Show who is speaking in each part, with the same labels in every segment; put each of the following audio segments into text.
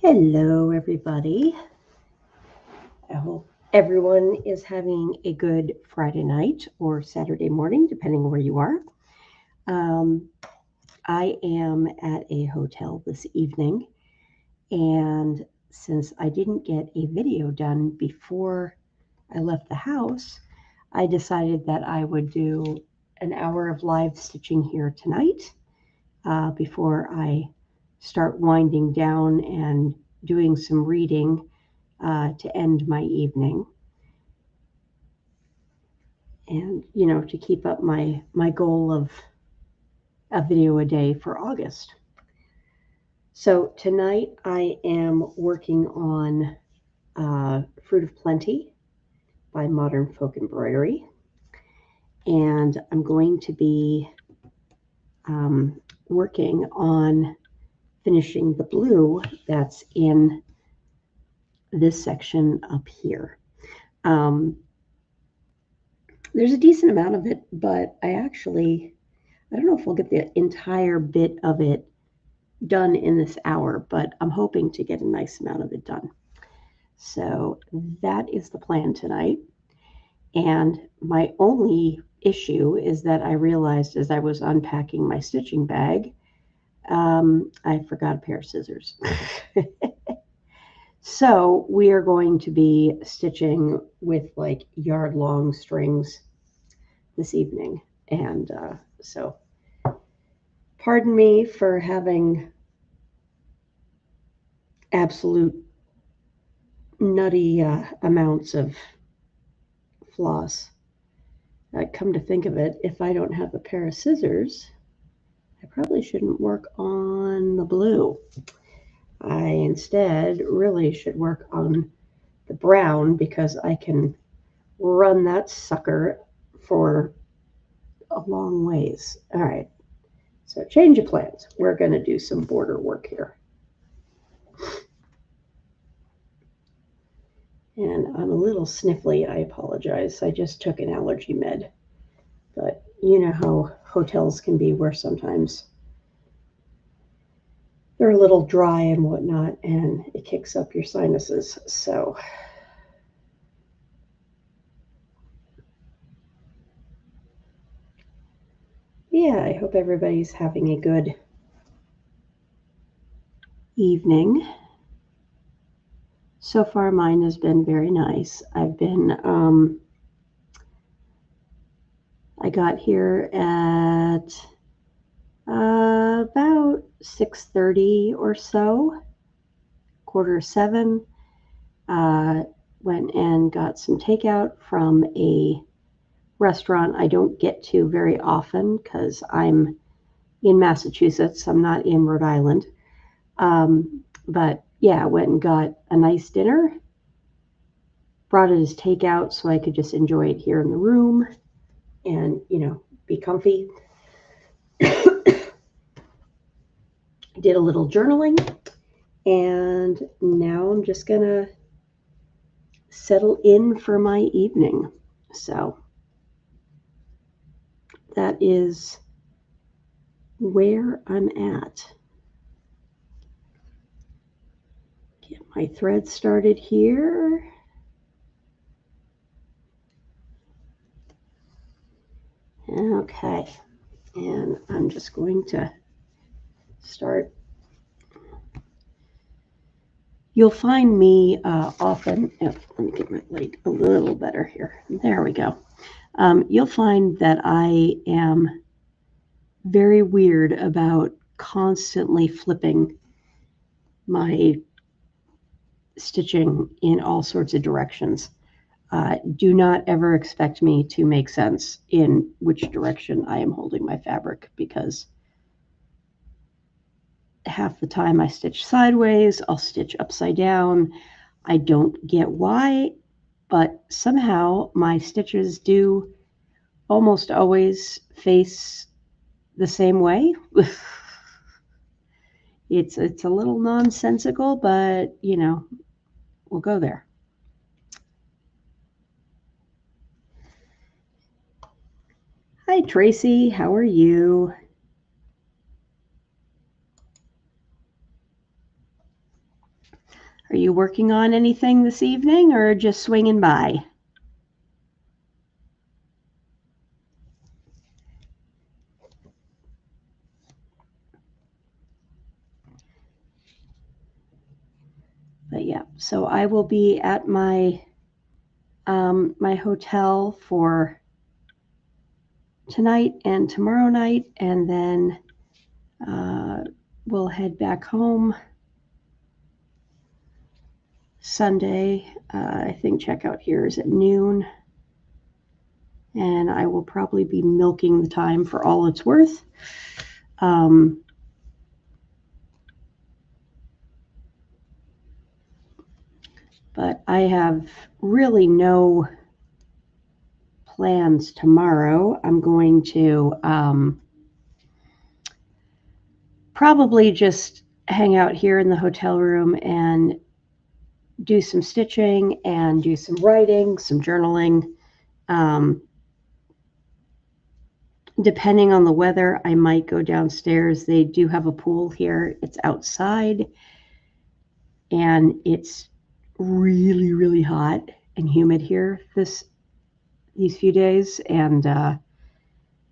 Speaker 1: Hello, everybody. I hope everyone is having a good Friday night or Saturday morning, depending on where you are. I am at a hotel this evening, and since I didn't get a video done before I left the house, I decided that I would do an hour of live stitching here tonight before I start winding down and doing some reading to end my evening, and to keep up my goal of a video a day for August. So tonight I am working on Fruit of Plenty by Modern Folk Embroidery, and I'm going to be working on finishing the blue that's in this section up here. There's a decent amount of it, but I don't know if we'll get the entire bit of it done in this hour, but I'm hoping to get a nice amount of it done. So that is the plan tonight. And my only issue is that I realized as I was unpacking my stitching bag, I forgot a pair of scissors. So we are going to be stitching with like yard-long strings this evening. And so pardon me for having absolute nutty amounts of floss. Come to think of it, if I don't have a pair of scissors, I probably shouldn't work on the blue. I instead really should work on the brown because I can run that sucker for a long ways. All right, so change of plans. We're going to do some border work here. And I'm a little sniffly, I apologize. I just took an allergy med. But you know how hotels can be, where sometimes they're a little dry and whatnot, and it kicks up your sinuses. So yeah, I hope everybody's having a good evening. So far, mine has been very nice. I've been, I got here at about 6:30 or so, 6:45. Went and got some takeout from a restaurant I don't get to very often because I'm in Massachusetts. I'm not in Rhode Island. But yeah, went and got a nice dinner, brought it as takeout so I could just enjoy it here in the room and, be comfy. Did a little journaling, and now I'm just going to settle in for my evening. So that is where I'm at. Get my thread started here. Okay, and I'm just going to start. You'll find me often, let me get my light a little better here. There we go. You'll find that I am very weird about constantly flipping my stitching in all sorts of directions. Do not ever expect me to make sense in which direction I am holding my fabric, because half the time I stitch sideways, I'll stitch upside down. I don't get why, but somehow my stitches do almost always face the same way. It's a little nonsensical, but we'll go there. Hi Tracy, how are you? Are you working on anything this evening or just swinging by? But yeah, so I will be at my my hotel for tonight and tomorrow night, and then we'll head back home Sunday. I think checkout here is at noon, and I will probably be milking the time for all it's worth. But I have really no plans tomorrow. I'm going to probably just hang out here in the hotel room and do some stitching and do some writing, some journaling. Depending on the weather, I might go downstairs. They do have a pool here. It's outside, and it's really, really hot and humid here these few days, and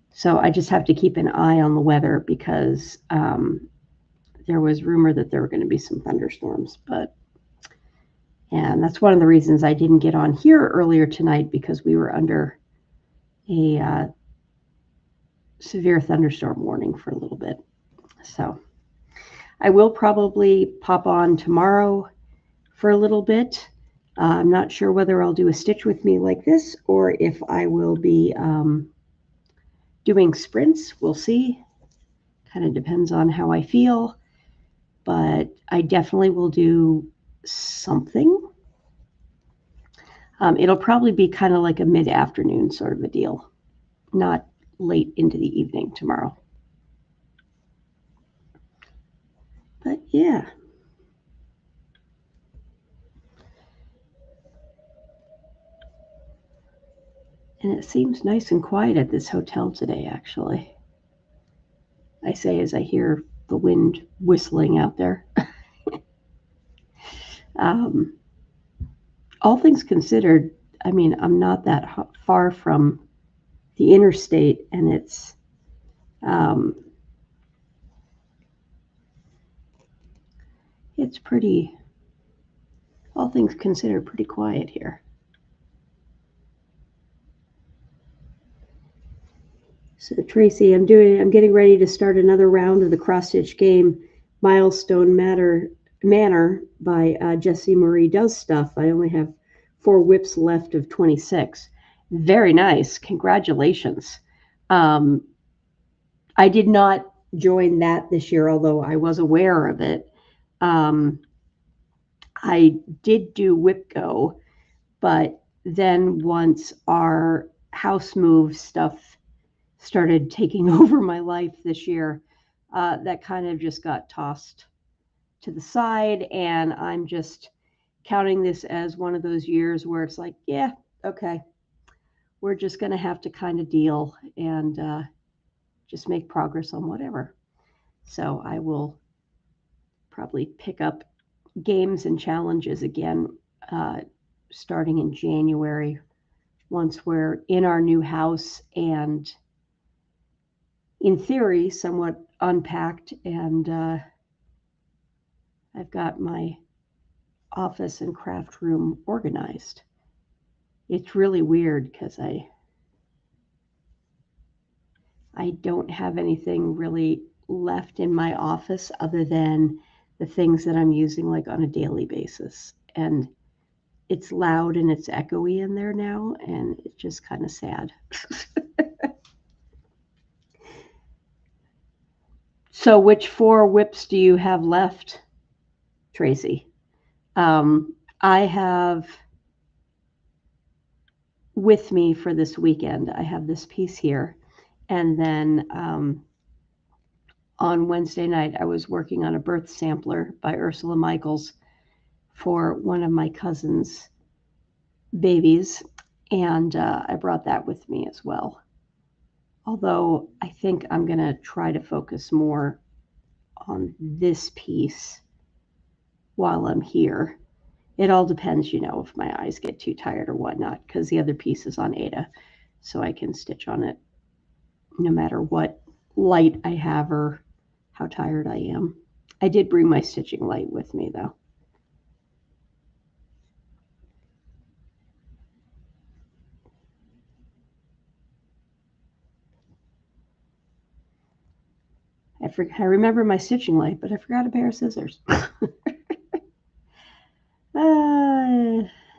Speaker 1: so I just have to keep an eye on the weather because there was rumor that there were going to be some thunderstorms, and that's one of the reasons I didn't get on here earlier tonight, because we were under a severe thunderstorm warning for a little bit. So I will probably pop on tomorrow for a little bit. I'm not sure whether I'll do a stitch with me like this or if I will be doing sprints. We'll see. Kind of depends on how I feel, but I definitely will do something. It'll probably be kind of like a mid-afternoon sort of a deal, not late into the evening tomorrow. But yeah. And it seems nice and quiet at this hotel today, actually. I say as I hear the wind whistling out there. All things considered, I mean, I'm not that far from the interstate, and it's pretty, all things considered, pretty quiet here. So Tracy, I'm getting ready to start another round of the cross-stitch game, Milestone Manor by Jessie Marie Does Stuff. I only have 4 whips left of 26. Very nice. Congratulations. I did not join that this year, although I was aware of it. I did do Whip Go, but then once our house move stuff started taking over my life this year, that kind of just got tossed to the side, and I'm just counting this as one of those years where it's like, yeah, okay, we're just going to have to kind of deal and just make progress on whatever. So I will probably pick up games and challenges again starting in January, once we're in our new house and in theory somewhat unpacked, and I've got my office and craft room organized. It's really weird because I don't have anything really left in my office other than the things that I'm using like on a daily basis, and it's loud and it's echoey in there now, and it's just kind of sad. So which 4 whips do you have left, Tracy? I have with me for this weekend, I have this piece here, and then on Wednesday night I was working on a birth sampler by Ursula Michaels for one of my cousin's babies, and I brought that with me as well. Although I think I'm going to try to focus more on this piece while I'm here. It all depends, if my eyes get too tired or whatnot, because the other piece is on Ada, so I can stitch on it no matter what light I have or how tired I am. I did bring my stitching light with me, though. I remember my stitching light, but I forgot a pair of scissors.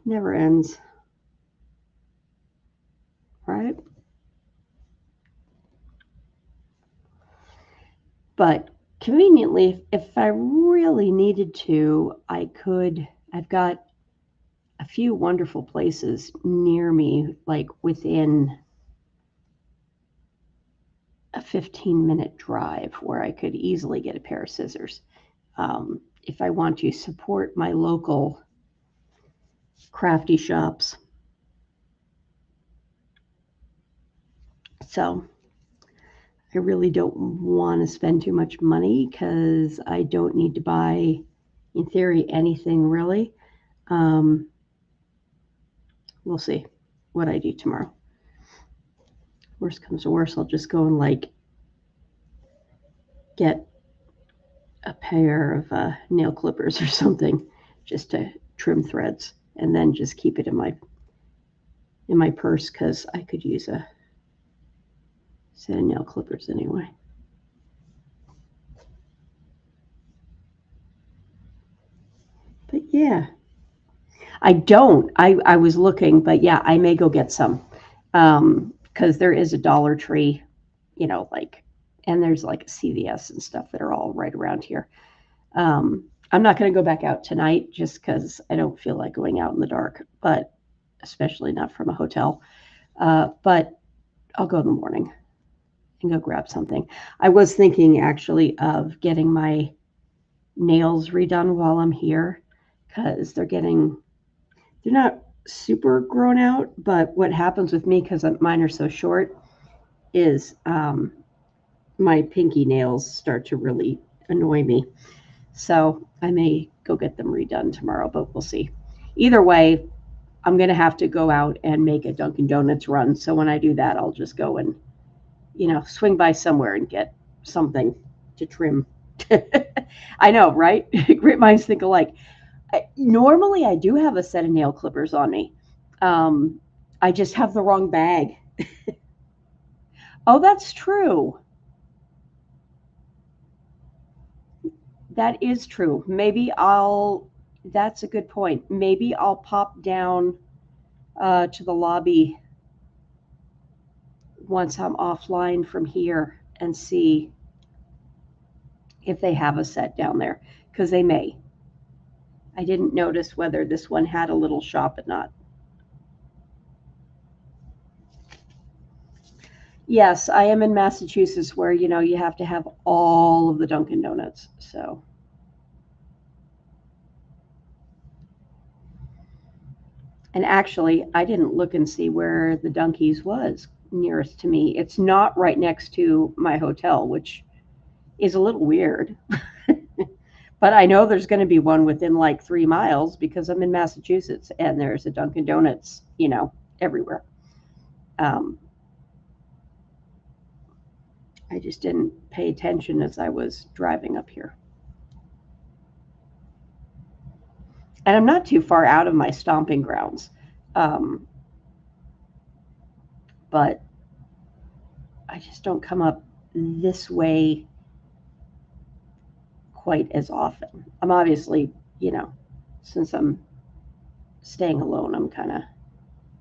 Speaker 1: Never ends, right? But conveniently, if I really needed to, I could. I've got a few wonderful places near me, like within a 15-minute drive, where I could easily get a pair of scissors. If I want to support my local crafty shops. So I really don't want to spend too much money because I don't need to buy, in theory, anything really. We'll see what I do tomorrow. Worst comes to worst, I'll just go and get a pair of nail clippers or something just to trim threads, and then just keep it in my purse because I could use a set of nail clippers anyway. But yeah, I don't. I was looking, but yeah, I may go get some because there is a Dollar Tree, and there's like a CVS and stuff that are all right around here. I'm not going to go back out tonight just because I don't feel like going out in the dark, but especially not from a hotel. But I'll go in the morning and go grab something. I was thinking actually of getting my nails redone while I'm here because they're not super grown out, but what happens with me, because mine are so short, is my pinky nails start to really annoy me. So I may go get them redone tomorrow, but we'll see. Either way, I'm going to have to go out and make a Dunkin' Donuts run. So when I do that, I'll just go and, swing by somewhere and get something to trim. I know, right? Great minds think alike. Normally, I do have a set of nail clippers on me. I just have the wrong bag. Oh, that's true. That is true. That's a good point. Maybe I'll pop down to the lobby once I'm offline from here and see if they have a set down there, because they may. I didn't notice whether this one had a little shop or not. Yes, I am in Massachusetts where, you have to have all of the Dunkin' Donuts. So, and actually, I didn't look and see where the Dunkies was nearest to me. It's not right next to my hotel, which is a little weird. But I know there's going to be one within like 3 miles because I'm in Massachusetts and there's a Dunkin' Donuts, everywhere. I just didn't pay attention as I was driving up here. And I'm not too far out of my stomping grounds. But I just don't come up this way quite as often. I'm obviously, since I'm staying alone, I'm kind of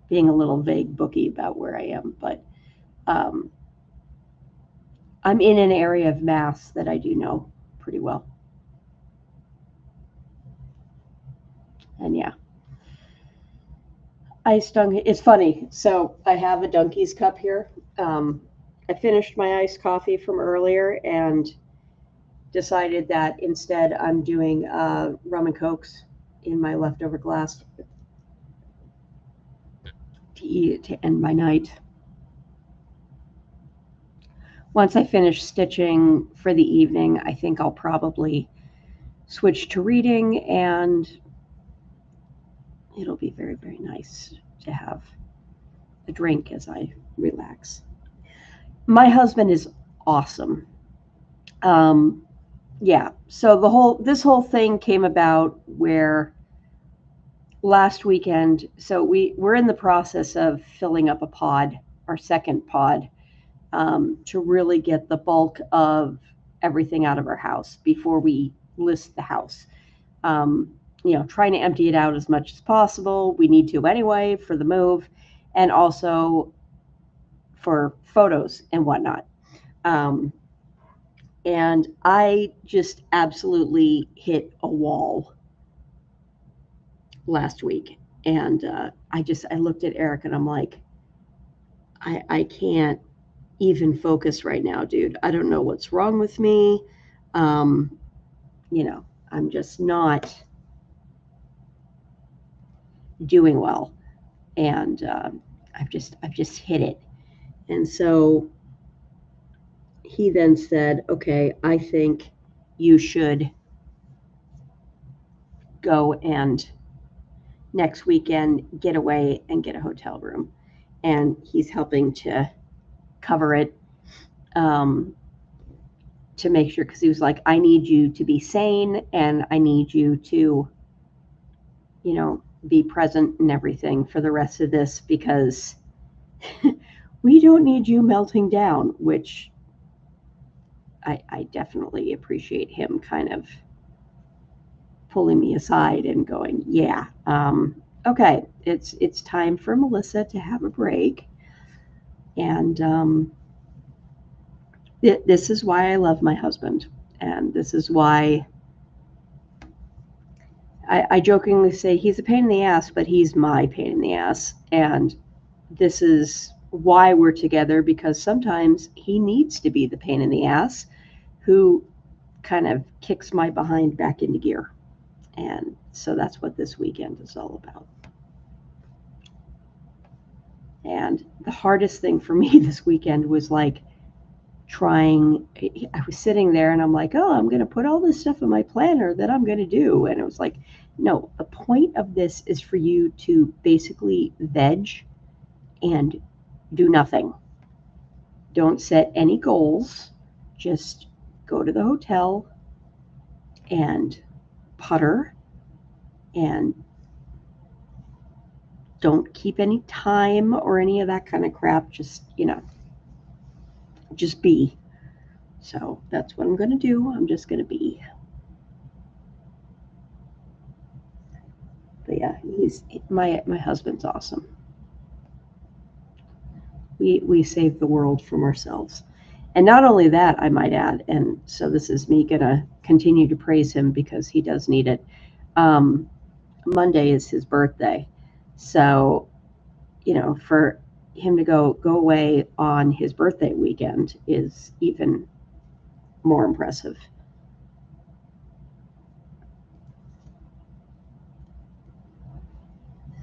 Speaker 1: being a little vague booky about where I am. But I'm in an area of Mass that I do know pretty well. And yeah, it's funny. So I have a Dunkies cup here. I finished my iced coffee from earlier and decided that instead I'm doing rum and cokes in my leftover glass to end my night. Once I finish stitching for the evening, I think I'll probably switch to reading and it'll be very, very nice to have a drink as I relax. My husband is awesome. Yeah, so this whole thing came about where last weekend, so we're in the process of filling up a pod, our second pod, to really get the bulk of everything out of our house before we list the house. Trying to empty it out as much as possible. We need to anyway for the move, and also for photos and whatnot. And I just absolutely hit a wall last week. And I looked at Eric and I'm like, I can't even focus right now, dude. I don't know what's wrong with me. Um, I'm just not doing well. And I've just hit it. And so he then said, okay, I think you should go and next weekend get away and get a hotel room. And he's helping to cover it, to make sure, because he was like, I need you to be sane and I need you to, be present and everything for the rest of this, because we don't need you melting down, which I definitely appreciate him kind of pulling me aside and going, yeah, okay, it's time for Melissa to have a break. And this is why I love my husband. And this is why I jokingly say he's a pain in the ass, but he's my pain in the ass. And this is why we're together, because sometimes he needs to be the pain in the ass who kind of kicks my behind back into gear. And so that's what this weekend is all about. And the hardest thing for me this weekend was like I was sitting there and I'm like, oh, I'm going to put all this stuff in my planner that I'm going to do. And it was like, no, the point of this is for you to basically veg and do nothing. Don't set any goals. Just go to the hotel and putter, and don't keep any time or any of that kind of crap. Just be. So that's what I'm going to do. I'm just going to be. But yeah, my husband's awesome. We save the world from ourselves. And not only that, I might add, and so this is me going to continue to praise him because he does need it. Monday is his birthday. So, for him to go away on his birthday weekend is even more impressive.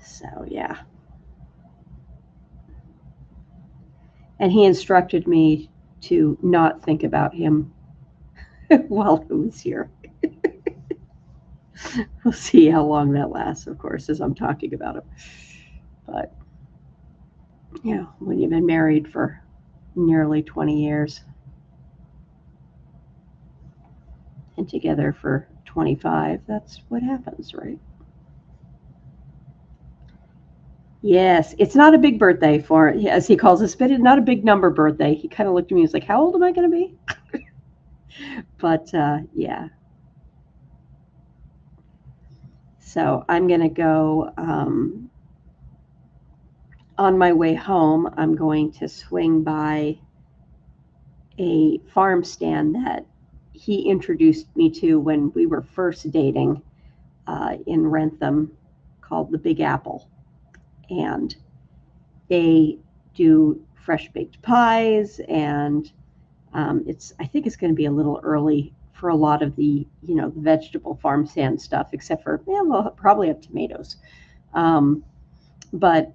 Speaker 1: So, yeah. And he instructed me to not think about him while he was here. We'll see how long that lasts, of course, as I'm talking about him. But, when you've been married for nearly 20 years and together for 25, that's what happens, right? Yes, it's not a big birthday for, as he calls it, but it's not a big number birthday. He kind of looked at me and was like, how old am I going to be? But yeah. So I'm going to go, on my way home, I'm going to swing by a farm stand that he introduced me to when we were first dating, in Rentham, called the Big Apple. And they do fresh baked pies, and I think it's going to be a little early for a lot of the the vegetable farm stand stuff, except for we'll probably have tomatoes. But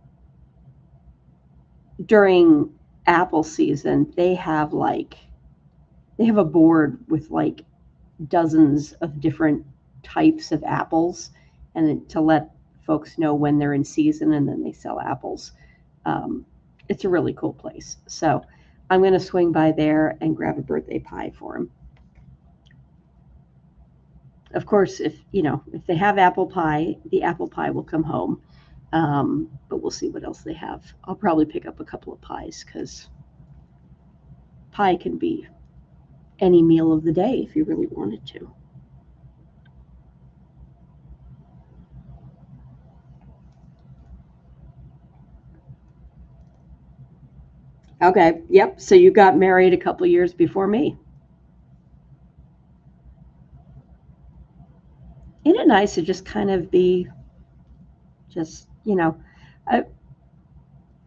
Speaker 1: during apple season, they have a board with dozens of different types of apples, and to let folks know when they're in season, and then they sell apples. It's a really cool place. So I'm going to swing by there and grab a birthday pie for him. Of course, if they have apple pie, the apple pie will come home. But we'll see what else they have. I'll probably pick up a couple of pies, because pie can be any meal of the day if you really wanted to. Okay, yep. So you got married a couple of years before me. Isn't it nice to just kind of be just,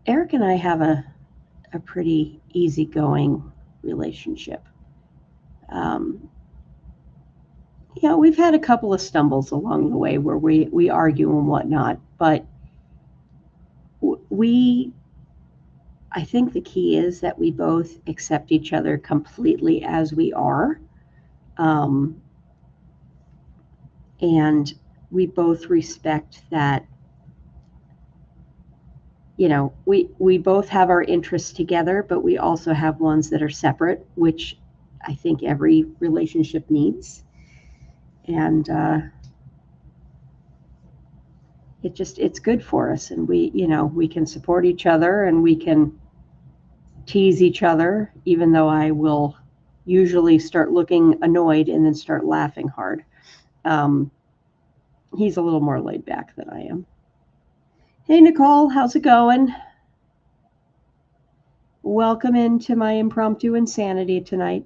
Speaker 1: Eric and I have a pretty easygoing relationship. We've had a couple of stumbles along the way where we argue and whatnot, but I think the key is that we both accept each other completely as we are. And we both respect that, we both have our interests together, but we also have ones that are separate, which I think every relationship needs. And it's good for us. And we can support each other, and we can tease each other, even though I will usually start looking annoyed and then start laughing hard. He's a little more laid back than I am. Hey, Nicole, how's it going? Welcome into my impromptu insanity tonight.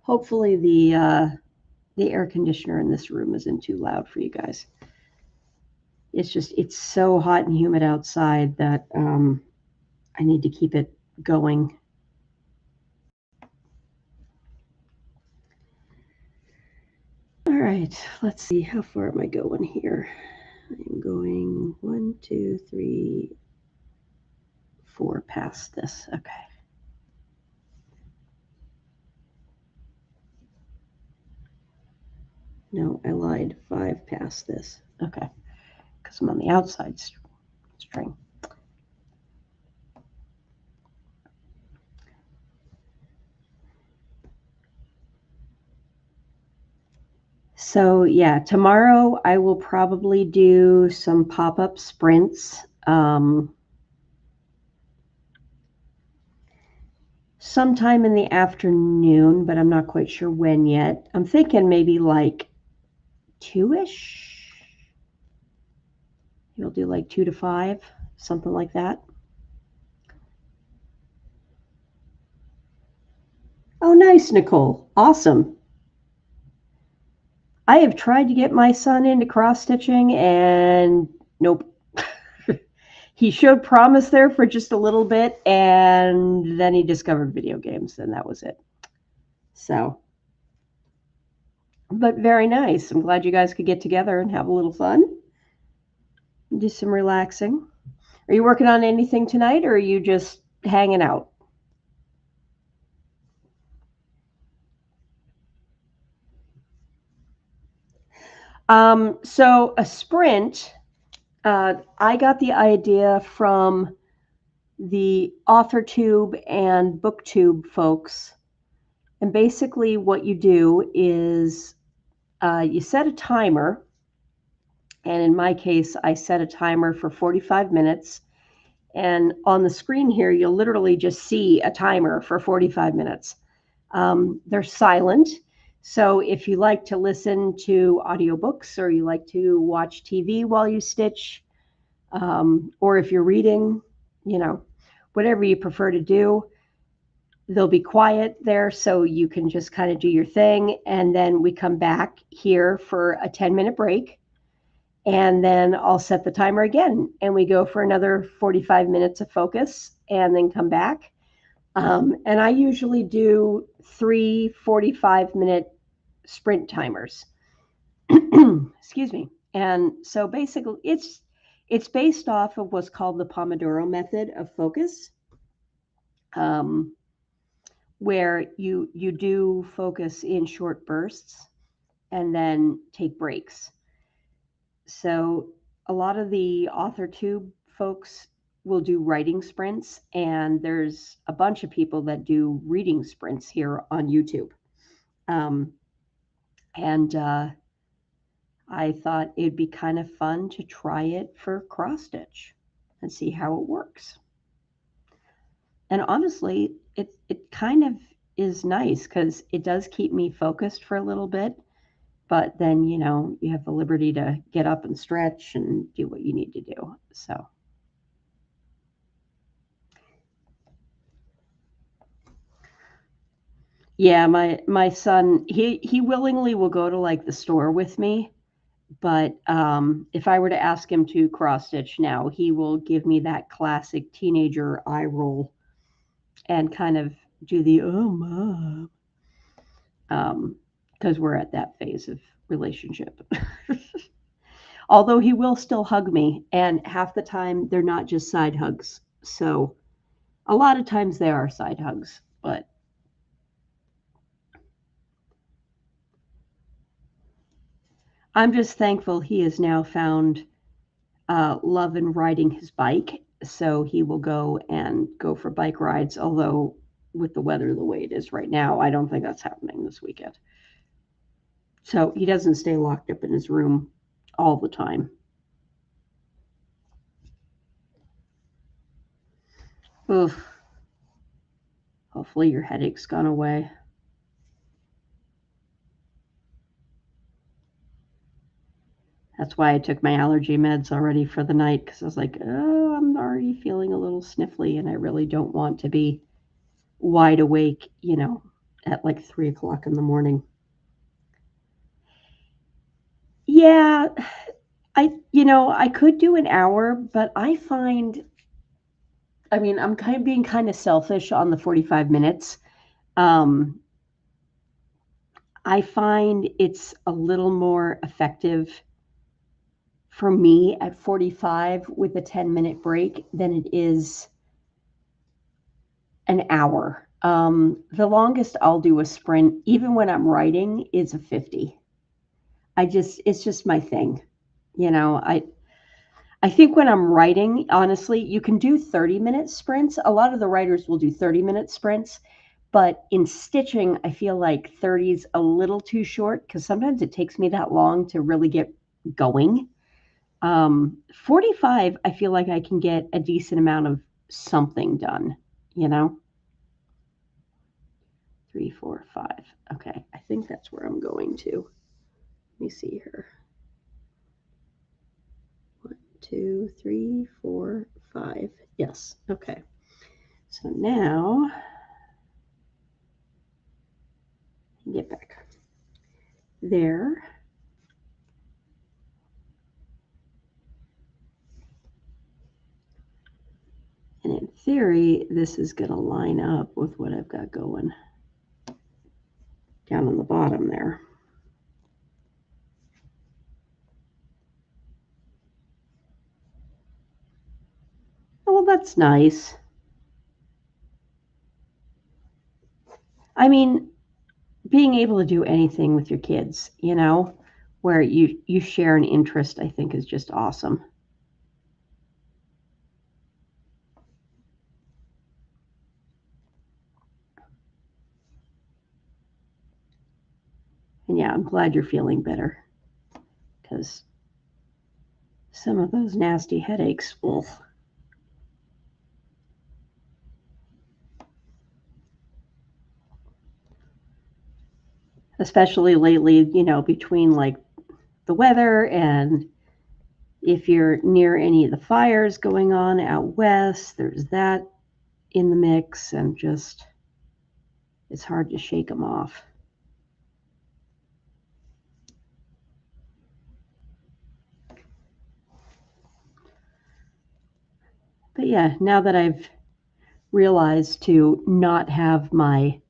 Speaker 1: Hopefully the air conditioner in this room isn't too loud for you guys. It's so hot and humid outside that I need to keep it going. All right, let's see, how far am I going here? I'm going 1, 2, 3, 4 past this. Okay. No, I lied. 5 past this. Okay. Because I'm on the outside string. So yeah, tomorrow I will probably do some pop-up sprints. Sometime in the afternoon, but I'm not quite sure when yet. I'm thinking maybe like 2-ish. You'll do like 2 to 5, something like that. Oh, nice, Nicole. Awesome. I have tried to get my son into cross-stitching, and nope. He showed promise there for just a little bit, and then he discovered video games, and that was it. So, but very nice. I'm glad you guys could get together and have a little fun. Do some relaxing. Are you working on anything tonight, or are you just hanging out? So a sprint, I got the idea from the AuthorTube and BookTube folks. And basically what you do is you set a timer. And in my case, I set a timer for 45 minutes. And on the screen here, you'll literally just see a timer for 45 minutes. They're silent. So if you like to listen to audiobooks, or you like to watch TV while you stitch, or if you're reading, whatever you prefer to do, they'll be quiet there, so you can just kind of do your thing. And then we come back here for a 10-minute break. And then I'll set the timer again, and we go for another 45 minutes of focus, and then come back. And I usually do 3 45-minute sprint timers. Excuse me. And so basically it's based off of what's called the Pomodoro method of focus. where you do focus in short bursts and then take breaks. So a lot of the AuthorTube folks will do writing sprints, and there's a bunch of people that do reading sprints here on YouTube. And I thought it'd be kind of fun to try it for cross stitch and see how it works. And honestly, it kind of is nice because it does keep me focused for a little bit, but then, you know, you have the liberty to get up and stretch and do what you need to do. So yeah, my son, he willingly will go to like the store with me, but if I were to ask him to cross stitch now, he will give me that classic teenager eye roll and kind of do the oh mom, because we're at that phase of relationship. Although he will still hug me, and half the time they're not just side hugs. So a lot of times they are side hugs, but I'm just thankful he has now found love in riding his bike. So he will go for bike rides. Although with the weather the way it is right now, I don't think that's happening this weekend. So he doesn't stay locked up in his room all the time. Oof. Hopefully your headache's gone away. That's why I took my allergy meds already for the night, because I was like, oh, I'm already feeling a little sniffly, and I really don't want to be wide awake, you know, at like 3 o'clock in the morning. Yeah, I could do an hour, but I find, I mean, I'm kind of being kind of selfish on the 45 minutes. I find it's a little more effective for me at 45 with a 10-minute break than it is an hour. The longest I'll do a sprint, even when I'm writing, is a 50. It's just my thing. You know, I think when I'm writing, honestly, you can do 30-minute sprints. A lot of the writers will do 30-minute sprints, but in stitching, I feel like 30 is a little too short because sometimes it takes me that long to really get going. 45, I feel like I can get a decent amount of something done, you know? 3, 4, 5. Okay, I think that's where I'm going to. Let me see here. 1, 2, 3, 4, 5. Yes, okay. So now, get back there. And in theory, this is going to line up with what I've got going down on the bottom there. Oh, well, that's nice. I mean, being able to do anything with your kids, you know, where you share an interest, I think is just awesome. And yeah, I'm glad you're feeling better, because some of those nasty headaches, ugh. Especially lately, you know, between like the weather and if you're near any of the fires going on out west, there's that in the mix, and just it's hard to shake them off. But yeah, now that I've realized to not have my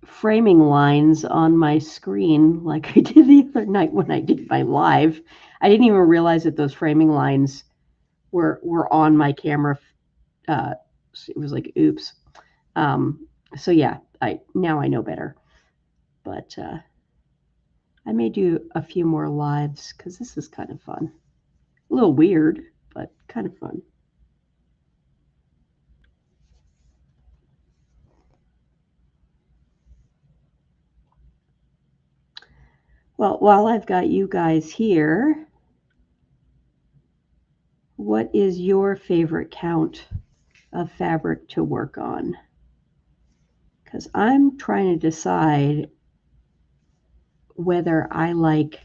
Speaker 1: framing lines on my screen like I did the other night when I did my live, I didn't even realize that those framing lines were on my camera it was like, oops. So yeah, now I know better. But I may do a few more lives because this is kind of fun. A little weird, but kind of fun. Well, while I've got you guys here, what is your favorite count of fabric to work on? Because I'm trying to decide whether I like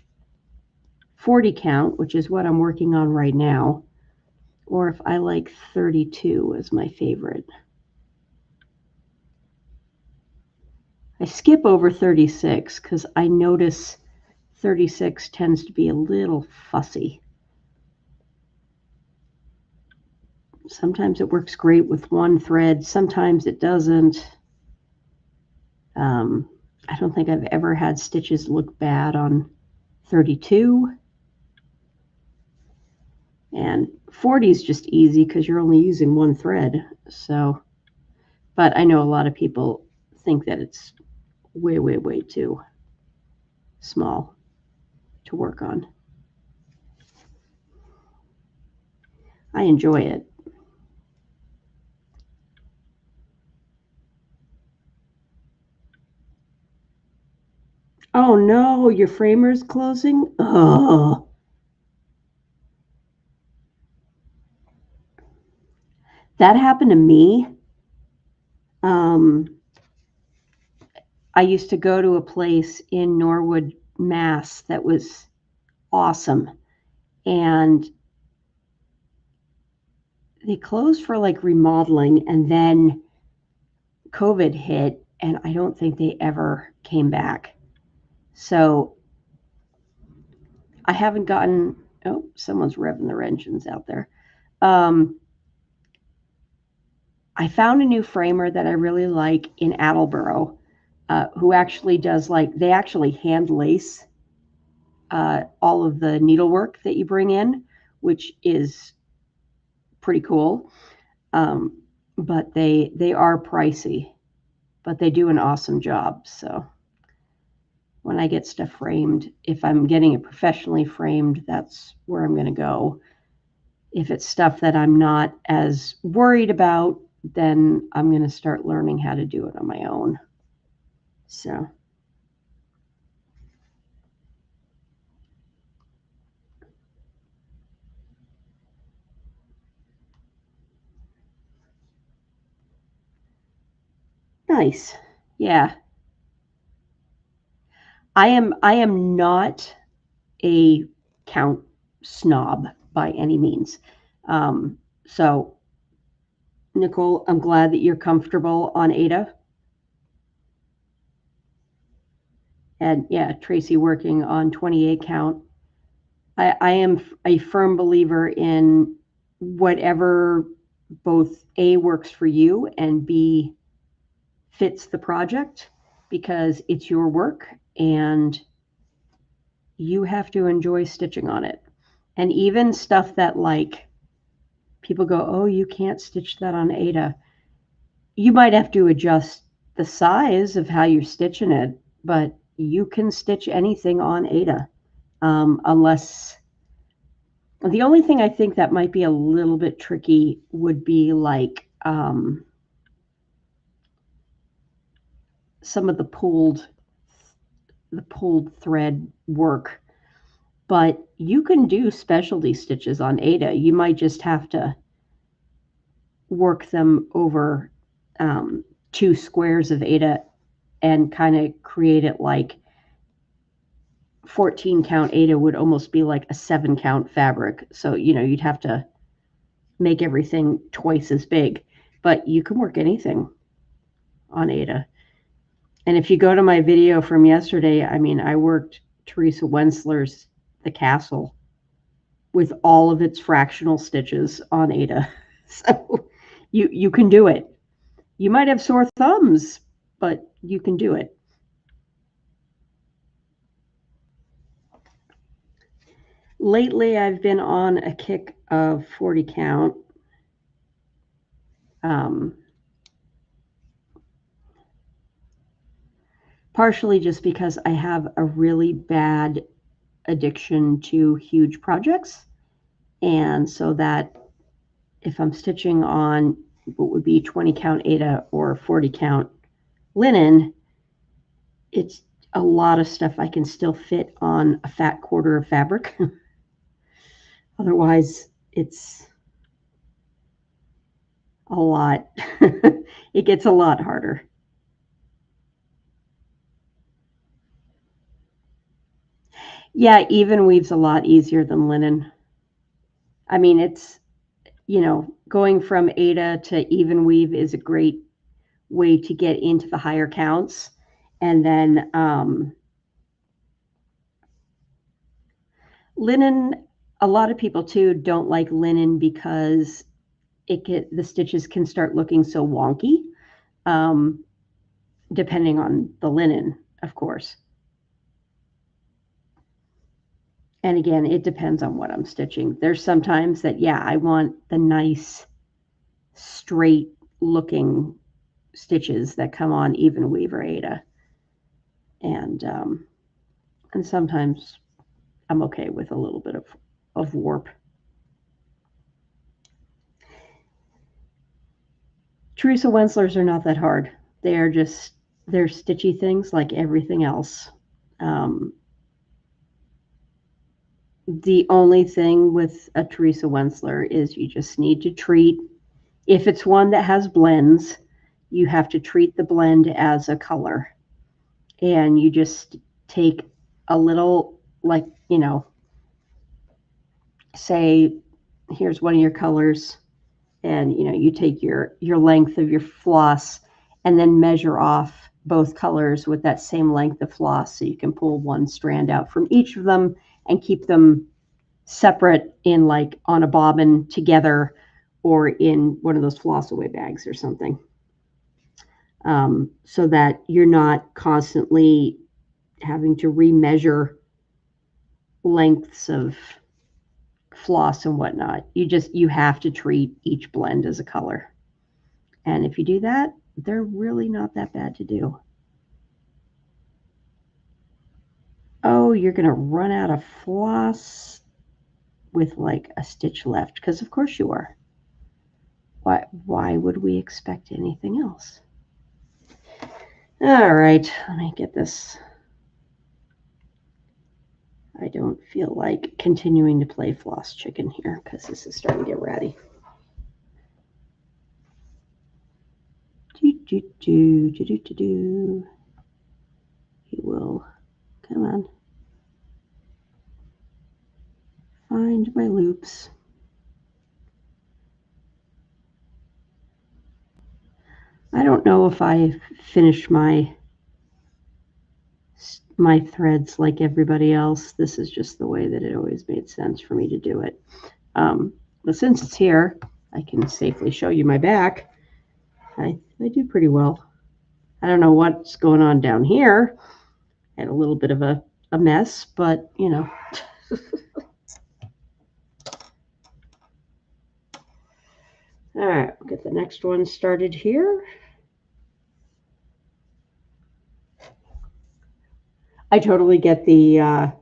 Speaker 1: 40 count, which is what I'm working on right now, or if I like 32 as my favorite. I skip over 36 because I notice 36 tends to be a little fussy. Sometimes it works great with one thread, sometimes it doesn't. I don't think I've ever had stitches look bad on 32. And 40 is just easy because you're only using one thread. So, but I know a lot of people think that it's way, way, way too small to work on. I enjoy it. Oh no, your framer's closing? Oh. That happened to me. I used to go to a place in Norwood, Mass that was awesome. And they closed for like remodeling, and then COVID hit, and I don't think they ever came back. So I haven't gotten, oh, someone's revving their engines out there. I found a new framer that I really like in Attleboro, who actually does they actually hand lace all of the needlework that you bring in, which is pretty cool. But they are pricey, but they do an awesome job. So when I get stuff framed, if I'm getting it professionally framed, that's where I'm going to go. If it's stuff that I'm not as worried about, then I'm going to start learning how to do it on my own. So nice. Yeah. I am not a count snob by any means. So Nicole, I'm glad that you're comfortable on Ada. And yeah, Tracy working on 28 count. I am a firm believer in whatever both A works for you and B fits the project, because it's your work and you have to enjoy stitching on it. And even stuff that people go, oh, you can't stitch that on Ada. You might have to adjust the size of how you're stitching it, but you can stitch anything on Ada, unless the only thing I think that might be a little bit tricky would be some of the pulled thread work. But you can do specialty stitches on Ada. You might just have to work them over 2 squares of Ada and kind of create it like 14 count Ada would almost be like a 7 count fabric. So, you'd have to make everything twice as big, but you can work anything on Ada. And if you go to my video from yesterday, I worked Teresa Wensler's The Castle with all of its fractional stitches on Ada. So you can do it. You might have sore thumbs, but you can do it. Lately, I've been on a kick of 40 count. Partially just because I have a really bad addiction to huge projects. And so that if I'm stitching on what would be 20 count Aida or 40 count linen, it's a lot of stuff I can still fit on a fat quarter of fabric. Otherwise, it's a lot. It gets a lot harder. Yeah, even weave's a lot easier than linen. I mean, it's, going from Aida to even weave is a great way to get into the higher counts. And then linen, a lot of people too don't like linen because the stitches can start looking so wonky, depending on the linen, of course. And again, it depends on what I'm stitching. There's sometimes that, yeah, I want the nice, straight looking stitches that come on even weave or Aida. And sometimes I'm okay with a little bit of warp. Teresa Wenslers are not that hard. They're stitchy things like everything else. The only thing with a Teresa Wensler is you just need to treat, if it's one that has blends, you have to treat the blend as a color. And you just take a little, like, say, here's one of your colors, and you take your length of your floss and then measure off both colors with that same length of floss, so you can pull one strand out from each of them and keep them separate in, like, on a bobbin together or in one of those floss away bags or something, so that you're not constantly having to remeasure lengths of floss and whatnot. You have to treat each blend as a color. And if you do that, they're really not that bad to do. Oh, you're going to run out of floss with like a stitch left, because of course you are. Why would we expect anything else? All right, let me get this. I don't feel like continuing to play floss chicken here because this is starting to get ratty. You will, come on, find my loops. I don't know if I finish my threads like everybody else. This is just the way that it always made sense for me to do it. But since it's here, I can safely show you my back. I do pretty well. I don't know what's going on down here. I had a little bit of a mess, but All right, we'll get the next one started here. I totally get the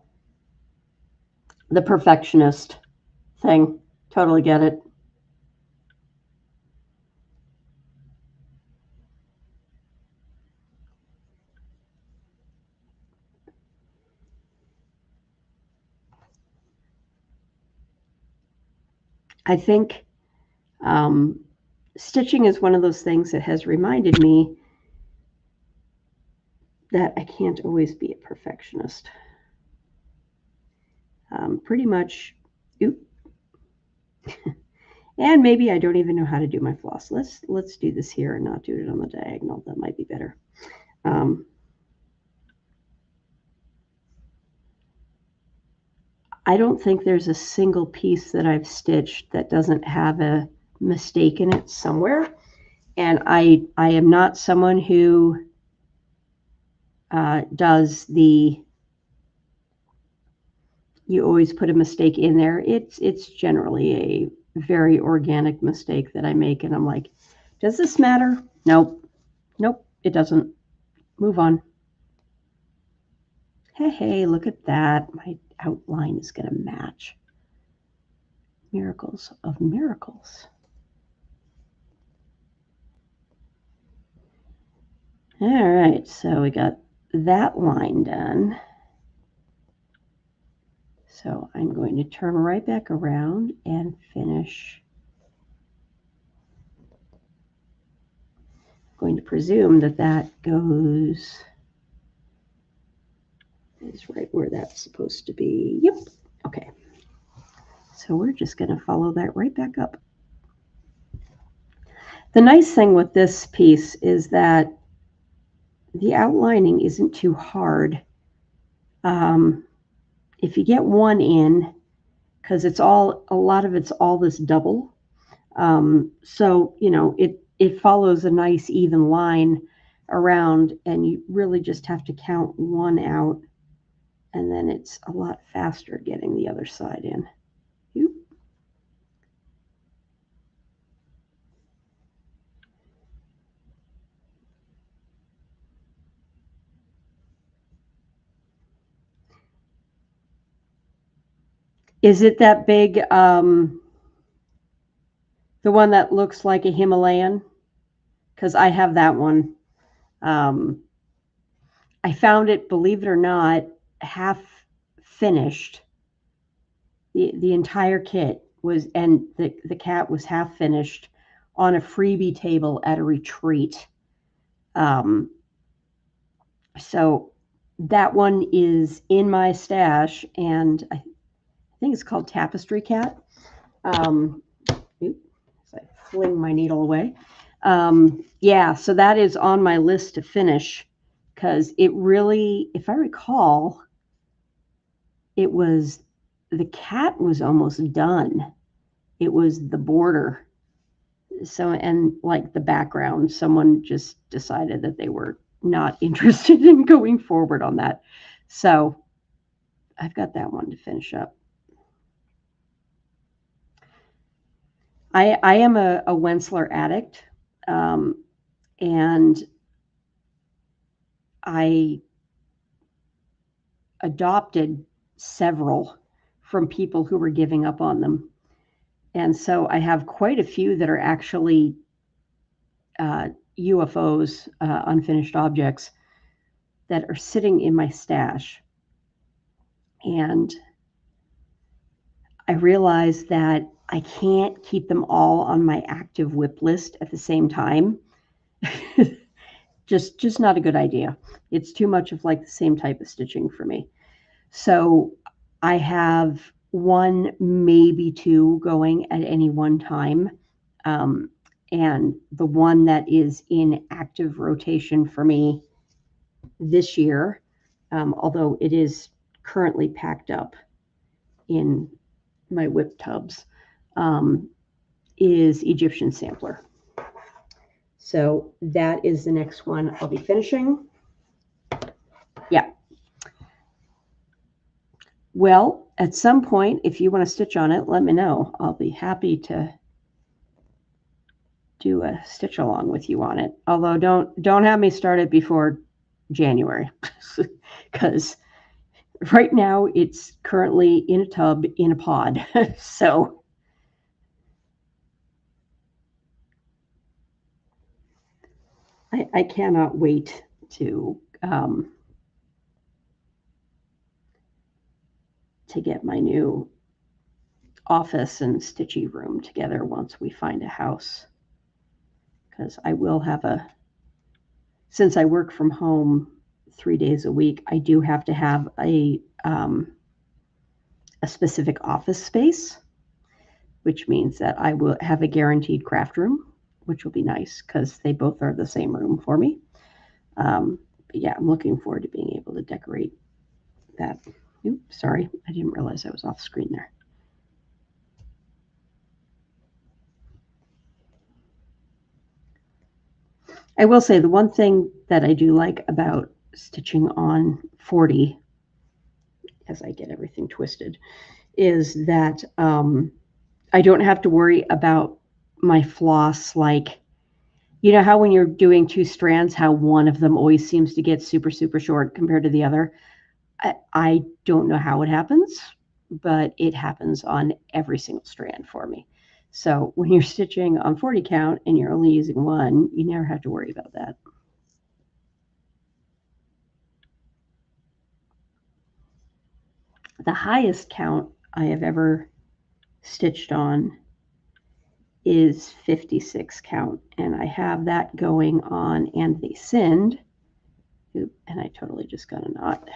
Speaker 1: perfectionist thing. Totally get it. I think stitching is one of those things that has reminded me that I can't always be a perfectionist. Pretty much, oop. And maybe I don't even know how to do my floss. Let's do this here and not do it on the diagonal. That might be better. I don't think there's a single piece that I've stitched that doesn't have a mistake in it somewhere. And I am not someone who does the, you always put a mistake in there. It's generally a very organic mistake that I make, and I'm like, Does this matter? Nope. Nope, it doesn't. Move on. Hey, look at that. My outline is going to match. Miracles of miracles. All right, so we got that line done. So I'm going to turn right back around and finish. I'm going to presume that that goes, is right where that's supposed to be. Yep, okay. So we're just going to follow that right back up. The nice thing with this piece is that the outlining isn't too hard. If you get one in, because it's all, a lot of it's all this double. So, you know, it follows a nice even line around, and you really just have to count one out, and then it's a lot faster getting the other side in. Oop. Is it that big, the one that looks like a Himalayan? Because I have that one. I found it, believe it or not, half finished. The entire kit was, and the cat was half finished on a freebie table at a retreat. So that one is in my stash, and I think it's called Tapestry Cat. Oops, I fling my needle away. Yeah, so that is on my list to finish, because it really, if I recall, it was, the cat was almost done. It was the border. So, and like the background, someone just decided that they were not interested in going forward on that. So I've got that one to finish up. I am a Wentzler addict, and I adopted several from people who were giving up on them. And so I have quite a few that are actually UFOs, unfinished objects, that are sitting in my stash. And I realized that I can't keep them all on my active WIP list at the same time. just not a good idea. It's too much of like the same type of stitching for me. So I have one, maybe two going at any one time. And the one that is in active rotation for me this year, although it is currently packed up in my WIP tubs, is Egyptian Sampler. So that is the next one I'll be finishing. Yeah. Well, at some point, if you want to stitch on it, let me know. I'll be happy to do a stitch along with you on it. Although don't have me start it before January, because right now it's currently in a tub in a pod. So I cannot wait to get my new office and stitchy room together once we find a house, because I will have since I work from home 3 days a week, I do have to have a specific office space, which means that I will have a guaranteed craft room, which will be nice because they both are the same room for me. But yeah, I'm looking forward to being able to decorate that. Oops, sorry, I didn't realize I was off screen there. I will say the one thing that I do like about stitching on 40, as I get everything twisted, is that I don't have to worry about my floss like You know how when you're doing 2 strands, how one of them always seems to get super, super short compared to the other? I don't know how it happens, but it happens on every single strand for me. So when you're stitching on 40 count and you're only using 1, you never have to worry about that. The highest count I have ever stitched on is 56 count, and I have that going on And They Sinned. Oop, and I totally just got a knot.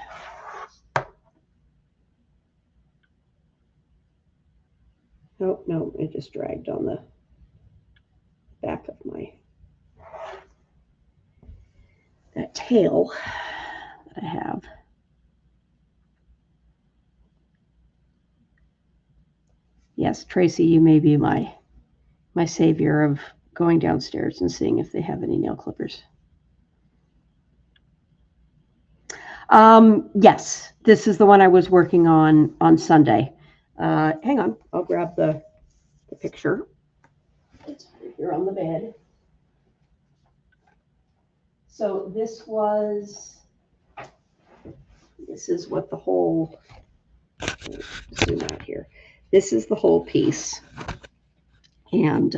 Speaker 1: Oh, no, it just dragged on the back of that tail that I have. Yes, Tracy, you may be my savior of going downstairs and seeing if they have any nail clippers. Yes, this is the one I was working on Sunday. Hang on, I'll grab the picture. It's right here on the bed. So this is what the whole, zoom out here. This is the whole piece. And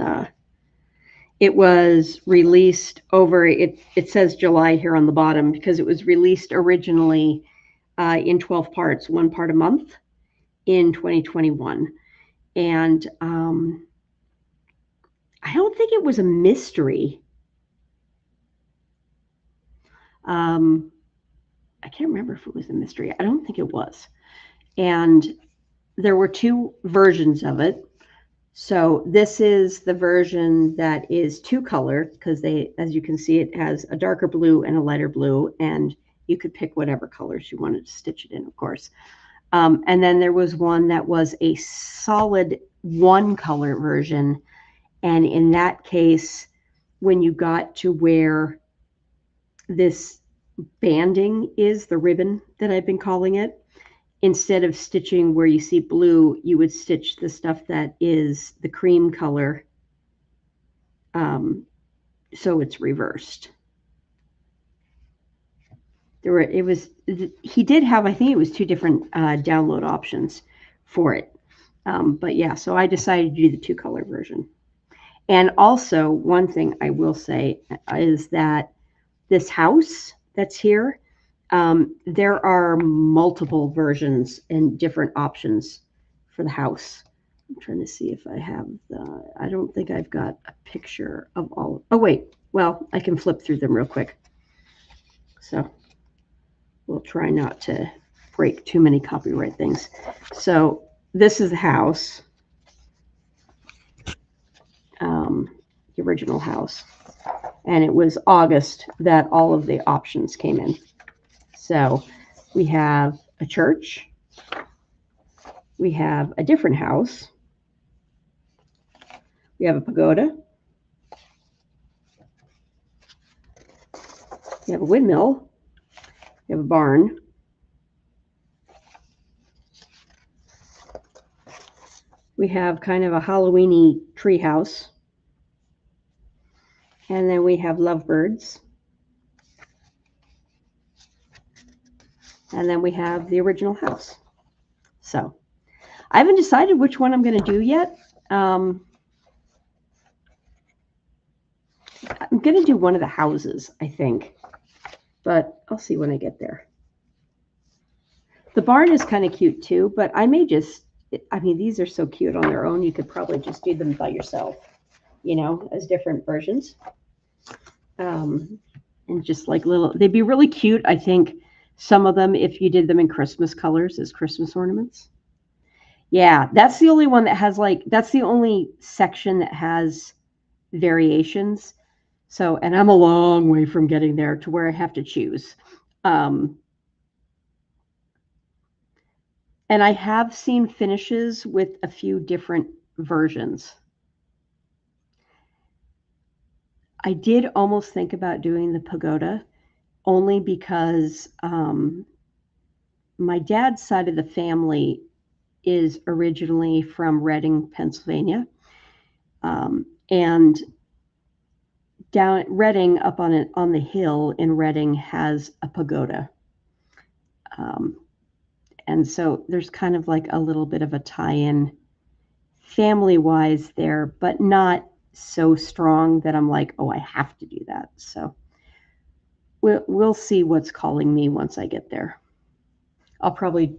Speaker 1: it was released over, it says July here on the bottom because it was released originally in 12 parts, 1 part a month in 2021. And I don't think it was a mystery. I can't remember if it was a mystery. I don't think it was. And there were 2 versions of it. So this is the version that is 2-color because as you can see, it has a darker blue and a lighter blue, and you could pick whatever colors you wanted to stitch it in, of course. And then there was one that was a solid 1-color version. And in that case, when you got to where this banding is, the ribbon that I've been calling it, instead of stitching where you see blue, you would stitch the stuff that is the cream color. So it's reversed. He did have, I think it was 2 different download options for it. But yeah, so I decided to do the 2-color version. And also, one thing I will say is that this house that's here, there are multiple versions and different options for the house. I'm trying to see if I have I don't think I've got a picture of all. Oh, wait. Well, I can flip through them real quick. So we'll try not to break too many copyright things. So this is the house, the original house. And it was August that all of the options came in. So we have a church. We have a different house. We have a pagoda. We have a windmill. We have a barn. We have kind of a Halloween-y tree house. And then we have lovebirds. And then we have the original house. So I haven't decided which one I'm going to do yet. I'm going to do one of the houses, I think. But I'll see when I get there. The barn is kind of cute too, but I may just, I mean, these are so cute on their own. You could probably just do them by yourself, you know, as different versions. And just like they'd be really cute, I think, some of them, if you did them in Christmas colors as Christmas ornaments. Yeah, that's the only one that has that's the only section that has variations. So, and I'm a long way from getting there to where I have to choose. And I have seen finishes with a few different versions. I did almost think about doing the pagoda only because my dad's side of the family is originally from Reading, Pennsylvania. And down Reading, up on the hill in Reading, has a pagoda. And so there's kind of like a little bit of a tie-in family-wise there, but not so strong that I'm like, oh, I have to do that. So we'll see what's calling me once I get there. I'll probably,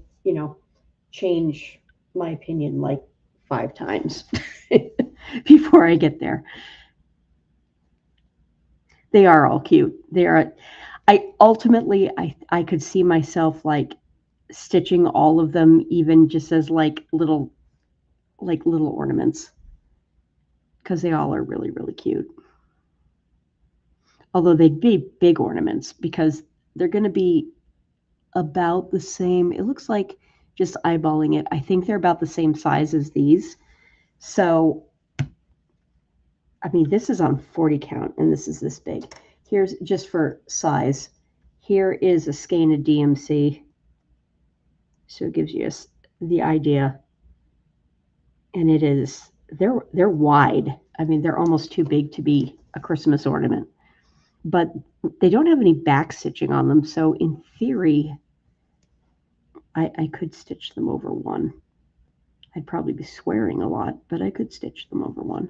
Speaker 1: change my opinion like 5 times before I get there. They are all cute. I could see myself like stitching all of them, even just as like little ornaments, because they all are really, really cute. Although they'd be big ornaments because they're going to be about the same. It looks like, just eyeballing it, I think they're about the same size as these. So, I mean, this is on 40 count and this is this big. Here's, just for size, here is a skein of DMC. So it gives you the idea. And it is, they're wide. I mean, they're almost too big to be a Christmas ornament. But they don't have any back stitching on them. So in theory, I could stitch them over one. I'd probably be swearing a lot, but I could stitch them over one.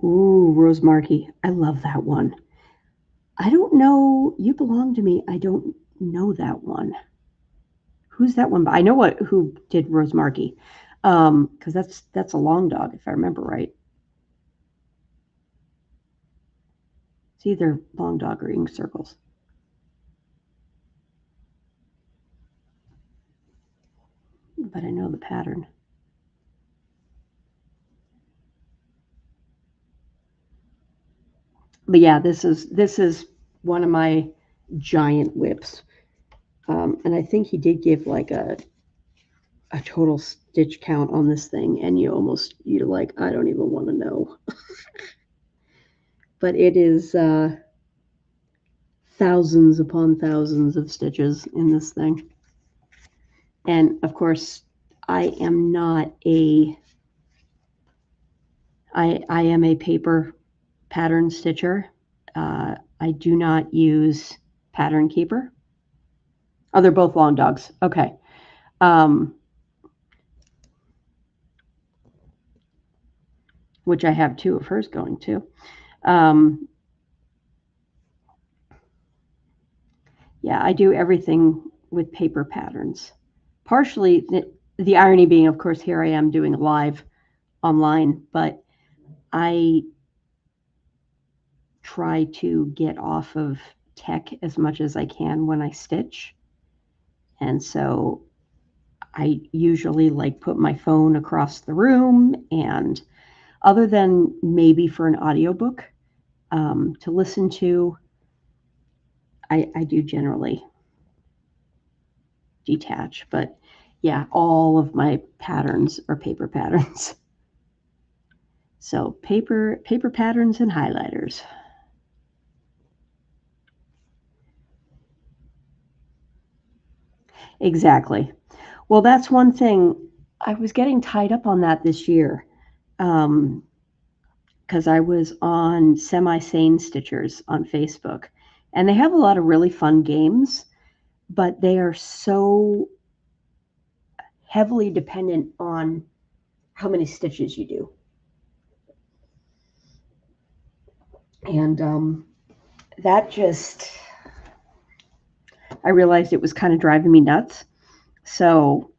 Speaker 1: Ooh, Rose Markey. I love that one. I don't know. You Belong to Me. I don't know that one. Who's that one? I know who did Rose Markey, because that's a long dog, if I remember right. It's either long dog or ink circles. But I know the pattern. But yeah, this is one of my giant whips. And I think he did give like a total stitch count on this thing, and you're like, I don't even want to know. But it is thousands upon thousands of stitches in this thing. And of course, I am a paper pattern stitcher. I do not use Pattern Keeper. Oh, they're both long dogs. Okay. Which I have 2 of hers going too. Yeah, I do everything with paper patterns. Partially, the irony being, of course, here I am doing live online, but I try to get off of tech as much as I can when I stitch. And so I usually like put my phone across the room, and other than maybe for an audiobook to listen to, I do generally detach. But yeah, all of my patterns are paper patterns. So paper patterns and highlighters. Exactly. Well, that's one thing. I was getting tied up on that this year because I was on Semi-Sane Stitchers on Facebook, and they have a lot of really fun games, but they are so heavily dependent on how many stitches you do. And that just, I realized it was kind of driving me nuts. So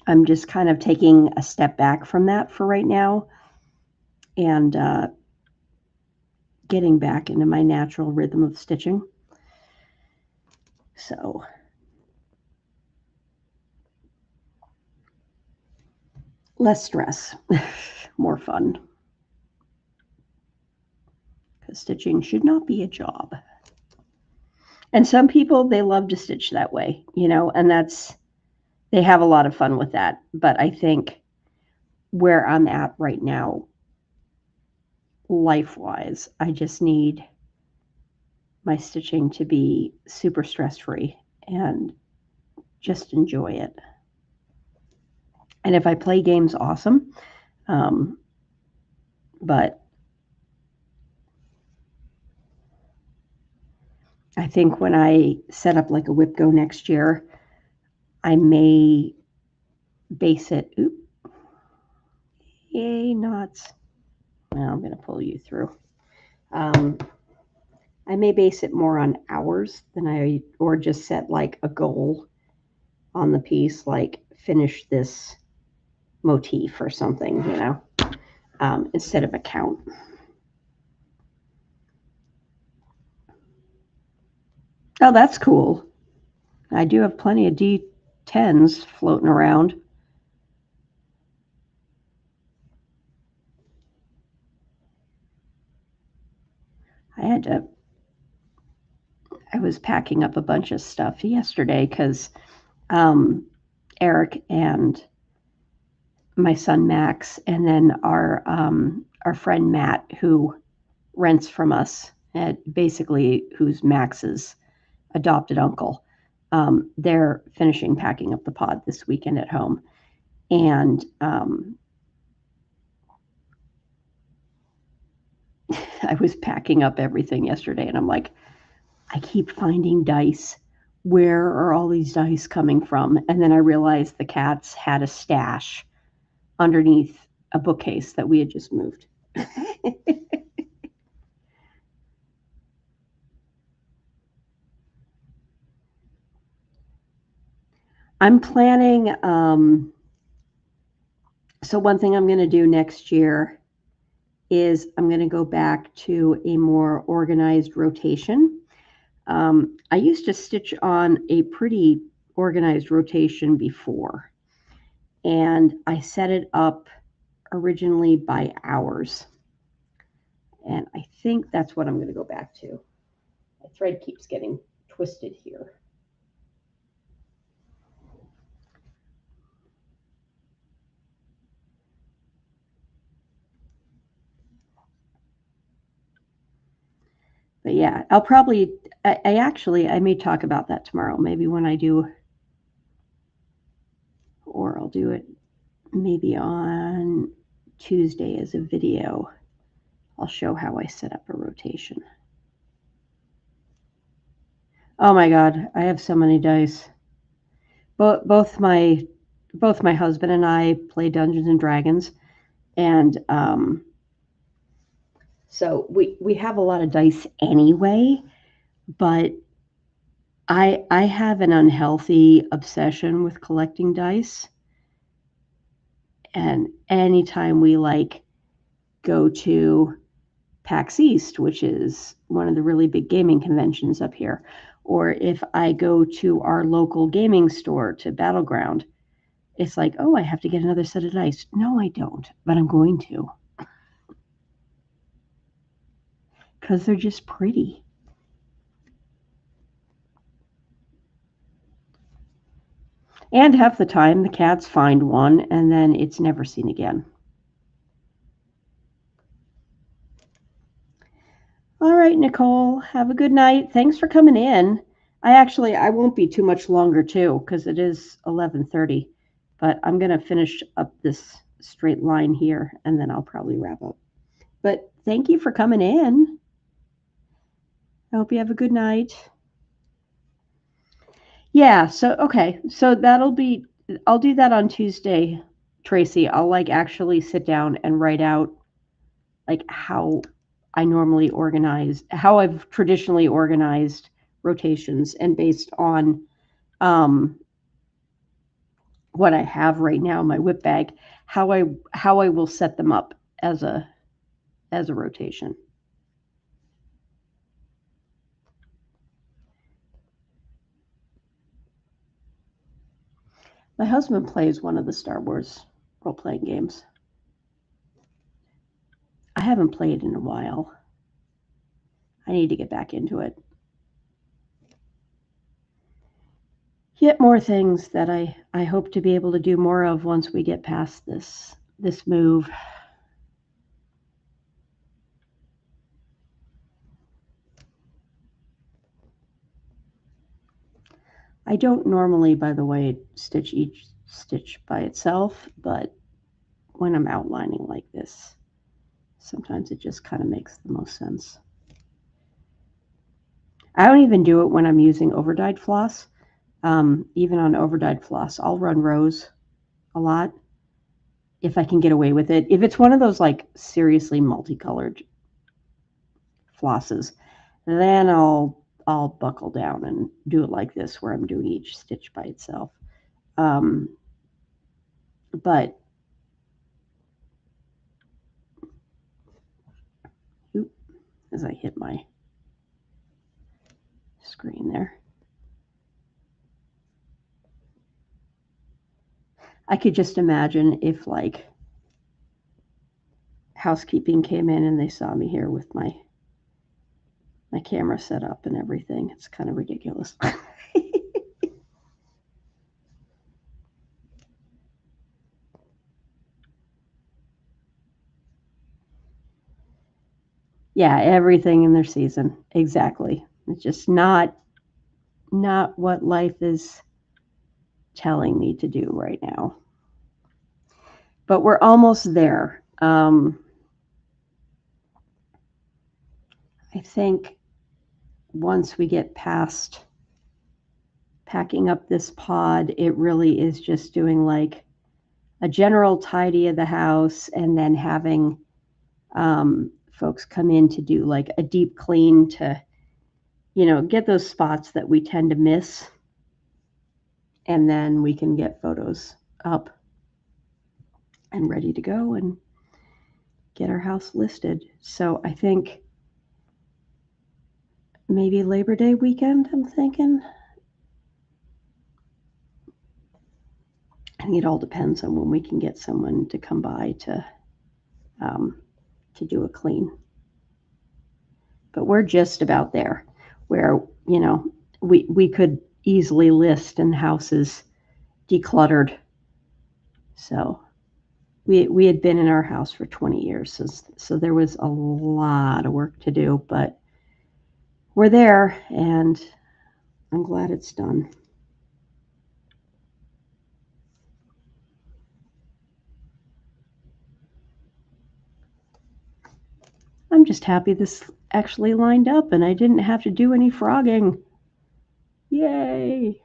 Speaker 1: I'm just kind of taking a step back from that for right now and getting back into my natural rhythm of stitching. So less stress, more fun. Because stitching should not be a job. And some people, they love to stitch that way, and they have a lot of fun with that. But I think where I'm at right now, life-wise, I just need my stitching to be super stress-free and just enjoy it. And if I play games, awesome. But I think when I set up like a whip go next year, I may base it. Oop. Yay, knots. Now I'm going to pull you through. I may base it more on hours than or just set like a goal on the piece, like finish this motif or something, you know, instead of a count. Oh, that's cool. I do have plenty of D10s floating around. I was packing up a bunch of stuff yesterday because Eric and my son Max, and then our friend Matt, who rents from us, basically who's Max's adopted uncle. They're finishing packing up the pod this weekend at home, and I was packing up everything yesterday, and I'm like, I keep finding dice. Where are all these dice coming from? And then I realized the cats had a stash underneath a bookcase that we had just moved. I'm planning, so one thing I'm going to do next year is I'm going to go back to a more organized rotation. I used to stitch on a pretty organized rotation before, and I set it up originally by hours. And I think that's what I'm going to go back to. My thread keeps getting twisted here. But yeah, I'll probably, I may talk about that tomorrow, maybe when I do, or I'll do it maybe on Tuesday as a video. I'll show how I set up a rotation. Oh my God, I have so many dice. Both my husband and I play Dungeons and Dragons, and so we have a lot of dice anyway. But I have an unhealthy obsession with collecting dice, and anytime we like go to PAX East, which is one of the really big gaming conventions up here, or if I go to our local gaming store to Battleground, it's like, oh, I have to get another set of dice. No, I don't, but I'm going to. Because they're just pretty. And half the time, the cats find one, and then it's never seen again. All right, Nicole, have a good night. Thanks for coming in. I won't be too much longer, too, because it is 11:30. But I'm going to finish up this straight line here, and then I'll probably wrap up. But thank you for coming in. I hope you have a good night. Yeah, so, okay. So I'll do that on Tuesday, Tracy. I'll, like, actually sit down and write out, like, how I normally organize, how I've traditionally organized rotations, and based on what I have right now in my whip bag, how I will set them up as a rotation. My husband plays one of the Star Wars role-playing games. I haven't played in a while. I need to get back into it. Yet more things that I hope to be able to do more of once we get past this move. I don't normally, by the way, stitch each stitch by itself, but when I'm outlining like this, sometimes it just kind of makes the most sense. I don't even do it when I'm using overdyed floss. Even on overdyed floss, I'll run rows a lot if I can get away with it. If it's one of those like seriously multicolored flosses, then I'll buckle down and do it like this, where I'm doing each stitch by itself. But as I hit my screen there, I could just imagine if like housekeeping came in and they saw me here with my camera set up and everything. It's kind of ridiculous. Yeah, everything in their season. Exactly. It's just not what life is telling me to do right now. But we're almost there. I think once we get past packing up this pod, it really is just doing like a general tidy of the house and then having folks come in to do like a deep clean to, get those spots that we tend to miss. And then we can get photos up and ready to go and get our house listed. So I think maybe Labor Day weekend, I'm thinking. And it all depends on when we can get someone to come by to do a clean. But we're just about there where, we could easily list and houses decluttered. So we had been in our house for 20 years, so there was a lot of work to do, but we're there, and I'm glad it's done. I'm just happy this actually lined up and I didn't have to do any frogging. Yay!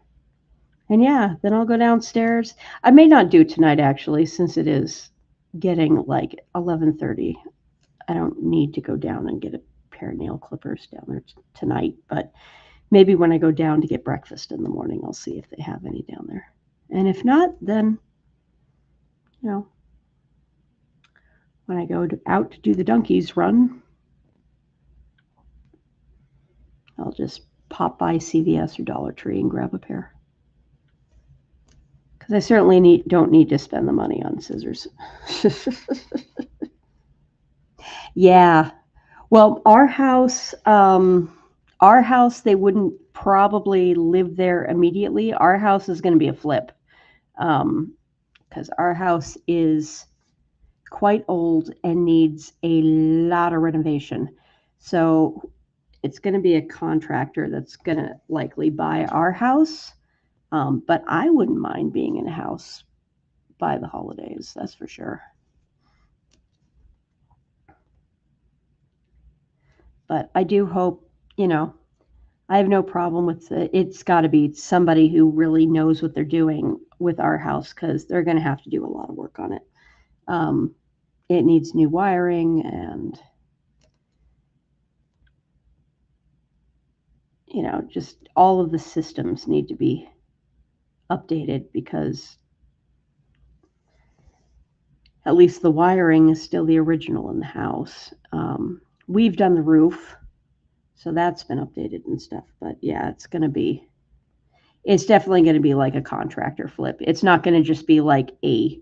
Speaker 1: And yeah, then I'll go downstairs. I may not do tonight actually, since it is getting like 11:30. I don't need to go down and get a pair of nail clippers down there tonight, but maybe when I go down to get breakfast in the morning, I'll see if they have any down there. And if not, then, when I go out to do the donkeys run, I'll just pop by CVS or Dollar Tree and grab a pair. Because I certainly don't need to spend the money on scissors. Yeah. Well, our house, they wouldn't probably live there immediately. Our house is going to be a flip. Because our house is quite old and needs a lot of renovation. So it's going to be a contractor that's going to likely buy our house. But I wouldn't mind being in a house by the holidays, that's for sure. But I do hope, I have no problem with it. It's got to be somebody who really knows what they're doing with our house, because they're going to have to do a lot of work on it. It needs new wiring, and just all of the systems need to be updated, because at least the wiring is still the original in the house. We've done the roof, so that's been updated and stuff. But yeah, it's definitely going to be like a contractor flip. It's not going to just be like a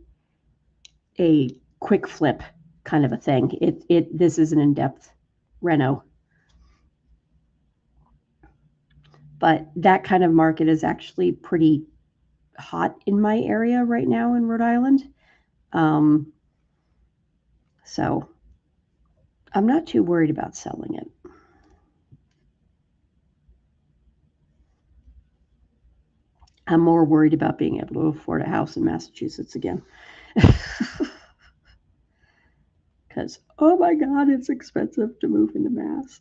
Speaker 1: quick flip kind of a thing. This is an in-depth reno. But that kind of market is actually pretty hot in my area right now in Rhode Island. So I'm not too worried about selling it. I'm more worried about being able to afford a house in Massachusetts again. Because, oh my God, it's expensive to move into Mass.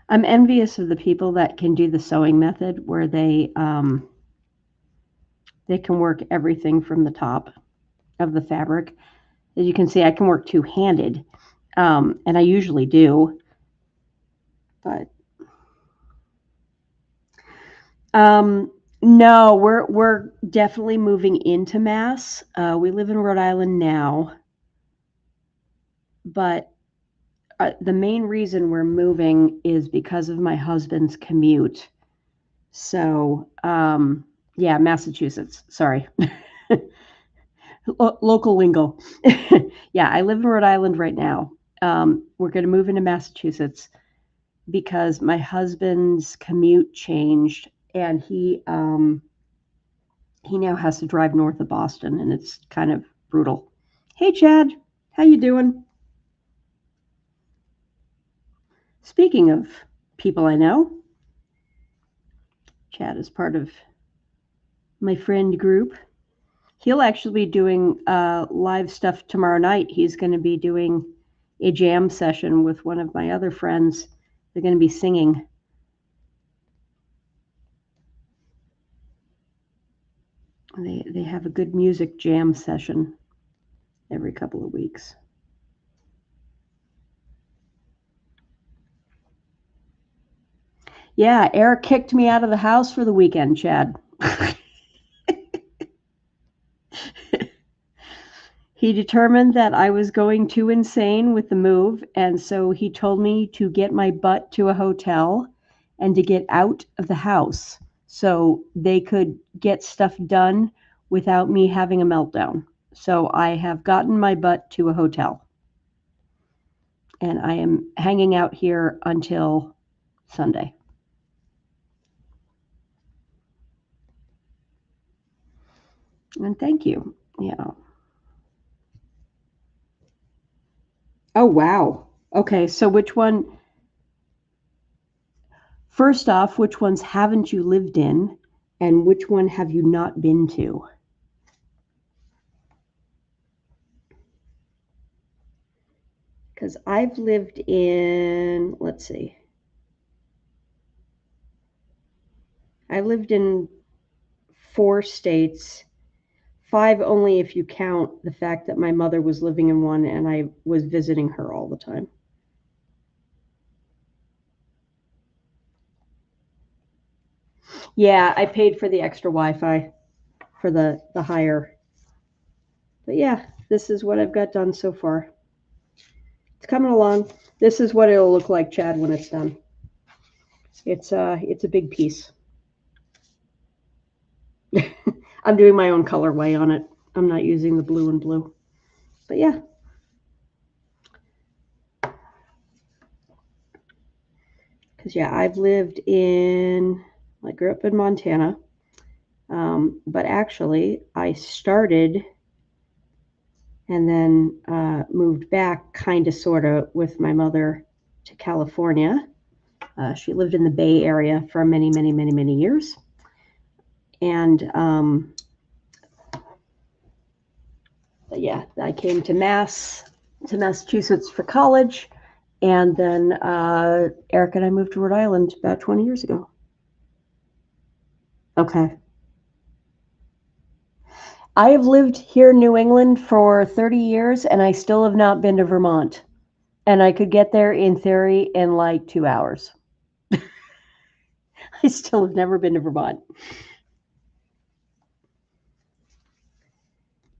Speaker 1: I'm envious of the people that can do the sewing method where they can work everything from the top of the fabric. As you can see, I can work two-handed, and I usually do, but no, we're definitely moving into Mass. We live in Rhode Island now, but the main reason we're moving is because of my husband's commute. So, yeah, Massachusetts. Sorry. Local lingo. Yeah, I live in Rhode Island right now. We're going to move into Massachusetts because my husband's commute changed, and he now has to drive north of Boston, and it's kind of brutal. Hey, Chad, how you doing? Speaking of people I know, Chad is part of my friend group. He'll actually be doing live stuff tomorrow night. He's going to be doing a jam session with one of my other friends. They're going to be singing. They have a good music jam session every couple of weeks. Yeah, Eric kicked me out of the house for the weekend, Chad. He determined that I was going too insane with the move, and so he told me to get my butt to a hotel and to get out of the house so they could get stuff done without me having a meltdown. So I have gotten my butt to a hotel, and I am hanging out here until Sunday. And thank you. Yeah. Oh, wow. Okay, so which one? First off, which ones haven't you lived in, and which one have you not been to? Because I've lived in, let's see, I lived in 4 states, 5 only if you count the fact that my mother was living in one and I was visiting her all the time. Yeah, I paid for the extra Wi-Fi for the higher. But yeah, this is what I've got done so far. It's coming along. This is what it'll look like, Chad, when it's done. It's a big piece. I'm doing my own colorway on it. I'm not using the blue and blue. But yeah. Because yeah, I grew up in Montana. But actually, I started and then moved back, kind of, sort of, with my mother to California. She lived in the Bay Area for many, many, many, many years. And yeah, I came to Massachusetts for college. And then Eric and I moved to Rhode Island about 20 years ago. Okay. I have lived here in New England for 30 years, and I still have not been to Vermont. And I could get there, in theory, in like 2 hours. I still have never been to Vermont.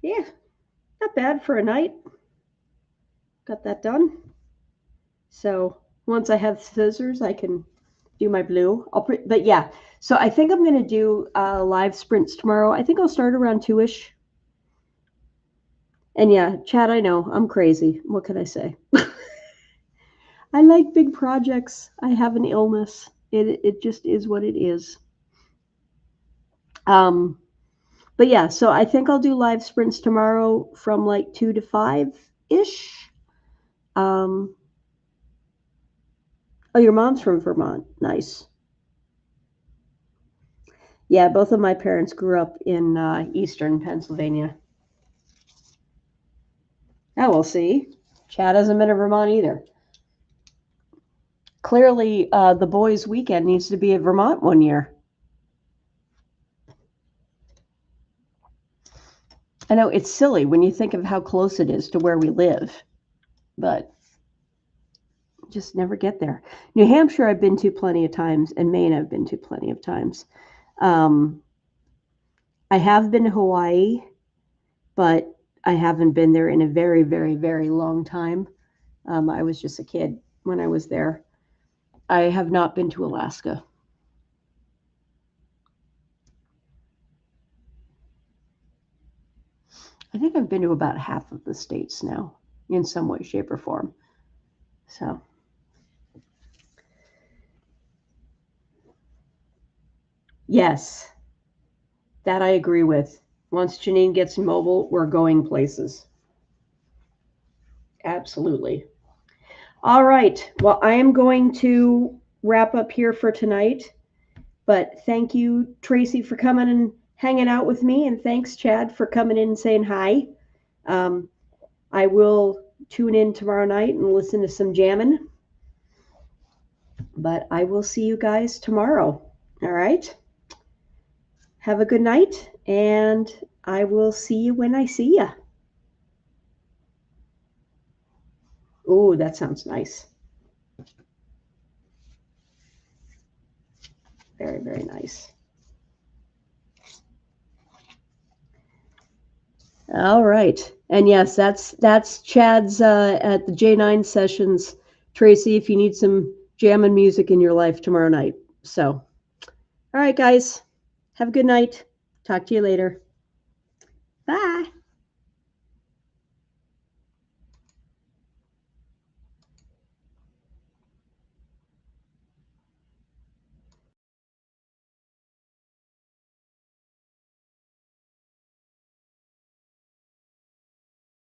Speaker 1: Yeah, not bad for a night. Got that done. So once I have scissors, I can do my blue. But yeah, so I think I'm going to do live sprints tomorrow. I think I'll start around 2-ish. And yeah, Chad, I know, I'm crazy. What can I say? I like big projects. I have an illness. It just is what it is. But yeah, so I think I'll do live sprints tomorrow from like 2 to 5-ish. Oh, your mom's from Vermont. Nice. Yeah, both of my parents grew up in eastern Pennsylvania. Oh, we'll see. Chad hasn't been to Vermont either. Clearly, the boys' weekend needs to be in Vermont one year. I know it's silly when you think of how close it is to where we live, but just never get there. New Hampshire, I've been to plenty of times, and Maine, I've been to plenty of times. I have been to Hawaii, but I haven't been there in a very, very, very long time. I was just a kid when I was there. I have not been to Alaska. I think I've been to about half of the states now in some way, shape, or form. So, yes, that I agree with. Once Janine gets mobile, we're going places. Absolutely. All right. Well, I am going to wrap up here for tonight. But thank you, Tracy, for coming and hanging out with me. And thanks, Chad, for coming in and saying hi. I will tune in tomorrow night and listen to some jamming. But I will see you guys tomorrow. All right. Have a good night, and I will see you when I see you. Ooh, that sounds nice. Very, very nice. All right. And yes, that's Chad's at the J9 sessions. Tracy, if you need some jamming music in your life tomorrow night. So, all right, guys. Have a good night. Talk to you later.